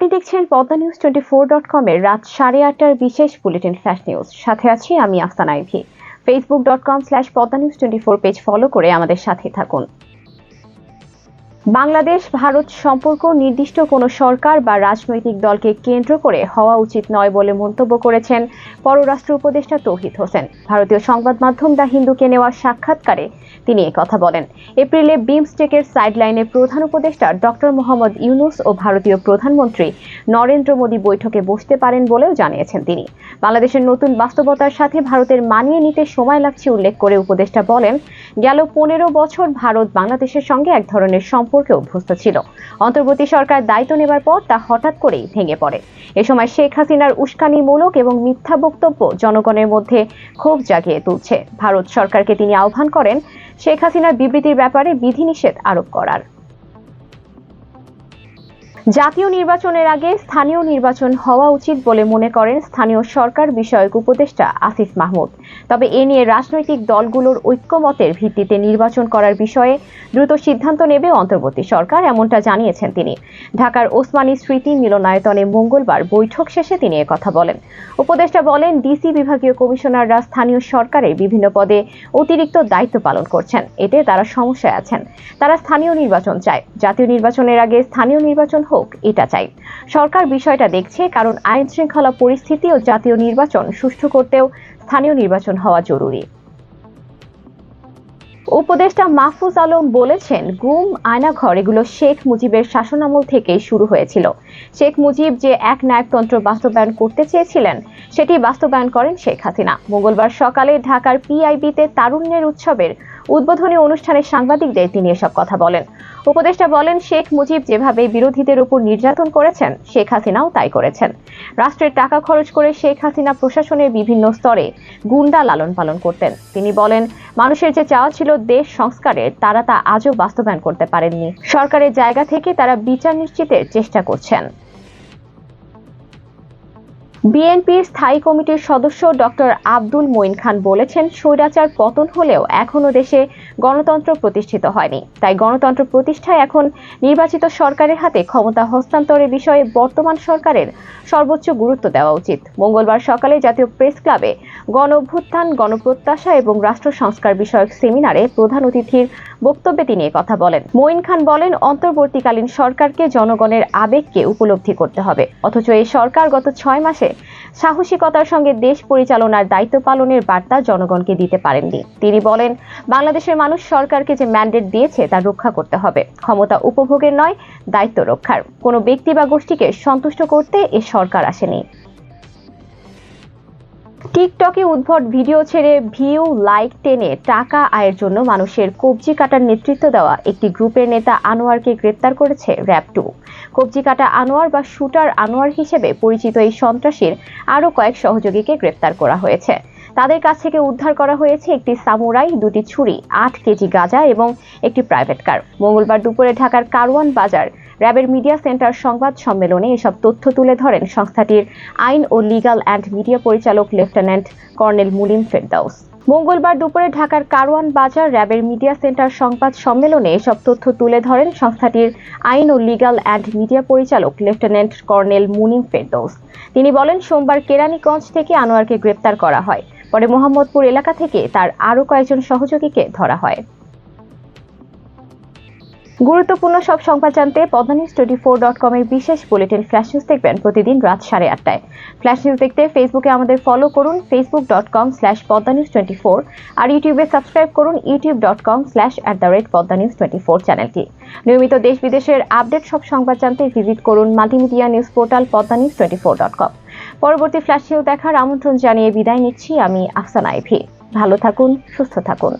আপনি দেখছেন poddanews24.com এর রাত 8:30টার বিশেষ বুলেটিন ফ্ল্যাশ নিউজ। সাথে আছি আমি Afsana ivy. facebook.com/poddanews24 page follow করে আমাদের সাথে থাকুন। বাংলাদেশ ভারত সম্পর্ক নির্দিষ্ট কোনো সরকার বা রাজনৈতিক দলকে কেন্দ্র করে হওয়া উচিত নয় বলে মন্তব্য করেছেন পররাষ্ট্র উপদেষ্টা তৌহিদ হোসেন। ভারতীয় সংবাদ মাধ্যম দ্য হিন্দুকে নেওয়া সাক্ষাৎকারে তিনি একথা বলেন। এপ্রিলে বিমস্টেকের সাইডলাইনে প্রধান উপদেষ্টা ডক্টর মোহাম্মদ ইউনূস ও ভারতীয় প্রধানমন্ত্রী নরেন্দ্র মোদী বৈঠকে বসতে পারেন বলেও জানিয়েছেন তিনি। বাংলাদেশের নতুন বাস্তবতার সাথে ভারতের মানিয়ে নিতে সময় লাগছে উল্লেখ করে উপদেষ্টা বলেন, গেল 15 বছর ভারত বাংলাদেশের সঙ্গে এক ধরনের সম্পর্কে অভ্যস্ত ছিল। অন্তর্বর্তী সরকার দায়িত্ব নেবার পর তা হঠাৎ করেই ভেঙে পড়ে। এ সময় শেখ হাসিনার উস্কানিমূলক এবং মিথ্যা বক্তব্য জনগণের মধ্যে ক্ষোভ জাগিয়ে তুলছে। ভারত সরকারকে তিনি আহ্বান করেন শেখ হাসিনার বিবৃতির ব্যাপারে বিধিনিষেধ আরোপ করার। জাতীয় নির্বাচনের আগে স্থানীয় নির্বাচন হওয়া উচিত বলে মনে করেন স্থানীয় সরকার বিষয়ক উপদেষ্টা আসিফ মাহমুদ। তবে এ নিয়ে রাজনৈতিক দলগুলোর ঐক্যমতের ভিত্তিতে নির্বাচন করার বিষয়ে দ্রুত সিদ্ধান্ত নেবে অন্তর্বর্তী সরকার, এমনটা জানিয়েছেন তিনি। ঢাকার ওসমানী স্মৃতি মিলনায়তনে মঙ্গলবার বৈঠক শেষে তিনি একথা বলেন। উপদেষ্টা বলেন, ডিসি বিভাগীয় কমিশনাররা স্থানীয় সরকারের বিভিন্ন পদে অতিরিক্ত দায়িত্ব পালন করছেন। এতে তারা সমস্যায় আছেন। তারা স্থানীয় নির্বাচন চায়। জাতীয় নির্বাচনের আগে স্থানীয় নির্বাচন হোক, এটা চাই। সরকার বিষয়টা দেখছে, কারণ আইন শৃঙ্খলা পরিস্থিতি ও জাতীয় নির্বাচন সুষ্ঠু করতেও স্থানীয় নির্বাচন হওয়া জরুরি। উপদেষ্টা মাহফুজ আলম বলেছেন, গুম, আয়নাঘর এগুলো শেখ মুজিবের শাসনামল থেকেই শুরু হয়েছিল। শেখ মুজিব যে এক নায়কতন্ত্র বাস্তবায়ন করতে চেয়েছিলেন সেটি বাস্তবায়ন করেন শেখ হাসিনা। মঙ্গলবার সকালে ঢাকার পিআইবিতে তারুণ্যের উৎসবের উদ্বোধনী অনুষ্ঠানে সাংবাদিকদের তিনি এসব কথা বলেন। উপদেষ্টা বলেন, শেখ মুজিব যেভাবে বিরোধীদের উপর নির্যাতন করেছেন শেখ হাসিনাও তাই করেছেন। রাষ্ট্রের টাকা খরচ করে শেখ হাসিনা প্রশাসনের বিভিন্ন স্তরে গুন্ডা লালন পালন করতেন। তিনি বলেন, মানুষের যে চাওয়া ছিল দেশ সংস্কারের, তারা তা আজও বাস্তবায়ন করতে পারেননি। সরকারের জায়গা থেকে তারা বিচার নিশ্চিতের চেষ্টা করছেন। বিএনপির স্থায়ী কমিটির সদস্য ডক্টর আব্দুল মঈন খান বলেছেন, স্বৈরাচার পতন হলেও এখনো দেশে গণতন্ত্র প্রতিষ্ঠিত হয়নি। তাই গণতন্ত্র প্রতিষ্ঠায় এখন নির্বাচিত সরকারের হাতে ক্ষমতা হস্তান্তরের বিষয়ে বর্তমান সরকারের সর্বোচ্চ গুরুত্ব দেওয়া উচিত। মঙ্গলবার সকালে জাতীয় প্রেস ক্লাবে গণ অভ্যুত্থান, গণপ্রত্যাশা এবং রাষ্ট্র সংস্কার বিষয়ক সেমিনারে প্রধান অতিথির বক্তব্যে তিনি একথা বলেন। মঈন খান বলেন, অন্তর্বর্তীকালীন সরকারকে জনগণের আবেগকে উপলব্ধি করতে হবে। অথচ এই সরকার গত 6 মাসে সাহসিকতার সঙ্গে দেশ পরিচালনার দায়িত্ব পালনের বার্তা জনগণকে দিতে পারেননি। তিনি বলেন, বাংলাদেশের মানুষ সরকারকে যে ম্যান্ডেট দিয়েছে তা রক্ষা করতে হবে। ক্ষমতা উপভোগের নয়, দায়িত্ব রক্ষার। কোনো ব্যক্তি বা গোষ্ঠীকে সন্তুষ্ট করতে এ সরকার আসেনি। টিকটকে উদ্ভট ভিডিও ছেড়ে ভিউ, লাইক টেনে টাকা আয়ের জন্য মানুষের কবজি কাটার নেতৃত্ব দেওয়া একটি গ্রুপের নেতা আনোয়ারকে গ্রেপ্তার করেছে র‍্যাব 2। কবজি কাটা আনোয়ার বা শুটার আনোয়ার হিসেবে পরিচিত এই সন্ত্রাসীর আরও কয়েক সহযোগীকে গ্রেপ্তার করা হয়েছে। তাদের কাছ থেকে উদ্ধার করা হয়েছে একটি সামুরাই, 2টি ছুরি, 8 কেজি গাঁজা এবং একটি প্রাইভেট কার। মঙ্গলবার দুপুরে ঢাকার কারওয়ান বাজার র‍্যাবের মিডিয়া সেন্টার সংবাদ সম্মেলনে এসব তথ্য তুলে ধরেন সংস্থাটির আইন ও লিগ্যাল অ্যান্ড মিডিয়া পরিচালক লেফটেন্যান্ট কর্নেল মুলিম ফেরদাউস। মঙ্গলবার দুপুরে ঢাকার কারওয়ান বাজার র‍্যাবের মিডিয়া সেন্টার সংবাদ সম্মেলনে এসব তথ্য তুলে ধরেন সংস্থাটির আইন ও লিগ্যাল অ্যান্ড মিডিয়া পরিচালক লেফটেন্যান্ট কর্নেল মুলিম ফেরদাউস। তিনি বলেন, সোমবার কেরানীগঞ্জ থেকে আনোয়ারকে গ্রেপ্তার করা হয়। পরে মোহাম্মদপুর এলাকা থেকে তার আরও কয়েকজন সহযোগীকে ধরা হয়। গুরুত্বপূর্ণ সব সংবাদ জানতে poddanews24.com এর বিশেষ বুলেটিন ফ্ল্যাশ নিউজ দেখবেন প্রতিদিন রাত 8:30টায়। ফ্ল্যাশ নিউজ দেখতে ফেসবুকে আমাদের ফলো করুন facebook.com/poddanews24 আর ইউটিউবে সাবস্ক্রাইব করুন youtube.com/poddanews24 চ্যানেলটি। নিয়মিত দেশ বিদেশের আপডেট সব সংবাদ জানতে ভিজিট করুন মাল্টিমিডিয়া নিউজ পোর্টাল poddanews24.com। পরবর্তী ফ্ল্যাশ নিউজ দেখার আমন্ত্রণ জানিয়ে বিদায় নিচ্ছি আমি আফসানা আইভি। ভালো থাকুন, সুস্থ থাকুন।